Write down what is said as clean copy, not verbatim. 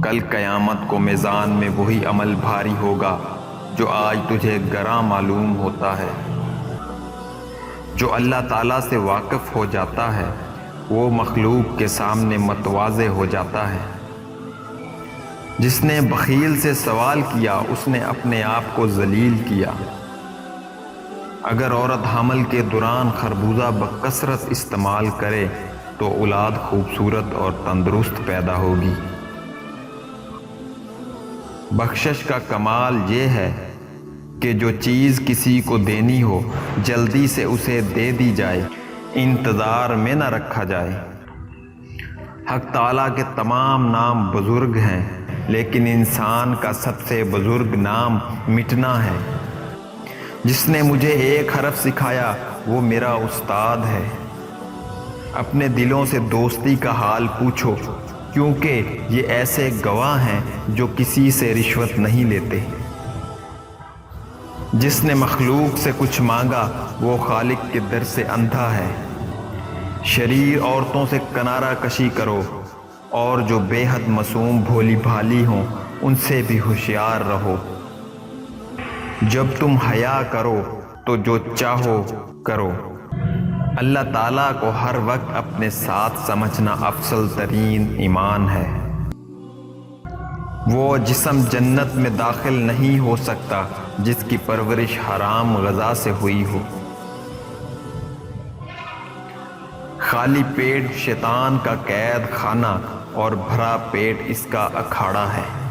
کل قیامت کو میزان میں وہی عمل بھاری ہوگا جو آج تجھے گراں معلوم ہوتا ہے۔ جو اللہ تعالیٰ سے واقف ہو جاتا ہے وہ مخلوق کے سامنے متواضع ہو جاتا ہے۔ جس نے بخیل سے سوال کیا اس نے اپنے آپ کو ذلیل کیا۔ اگر عورت حمل کے دوران خربوزہ بکثرت استعمال کرے تو اولاد خوبصورت اور تندرست پیدا ہوگی۔ بخشش کا کمال یہ ہے کہ جو چیز کسی کو دینی ہو جلدی سے اسے دے دی جائے، انتظار میں نہ رکھا جائے۔ حق تعالیٰ کے تمام نام بزرگ ہیں لیکن انسان کا سب سے بزرگ نام مٹنا ہے۔ جس نے مجھے ایک حرف سکھایا وہ میرا استاد ہے۔ اپنے دلوں سے دوستی کا حال پوچھو کیونکہ یہ ایسے گواہ ہیں جو کسی سے رشوت نہیں لیتے۔ جس نے مخلوق سے کچھ مانگا وہ خالق کے در سے اندھا ہے۔ شریر عورتوں سے کنارہ کشی کرو اور جو بے حد معصوم بھولی بھالی ہوں ان سے بھی ہوشیار رہو۔ جب تم حیا کرو تو جو چاہو کرو۔ اللہ تعالیٰ کو ہر وقت اپنے ساتھ سمجھنا افضل ترین ایمان ہے۔ وہ جسم جنت میں داخل نہیں ہو سکتا جس کی پرورش حرام غذا سے ہوئی ہو۔ خالی پیٹ شیطان کا قید خانہ اور بھرا پیٹ اس کا اکھاڑا ہے۔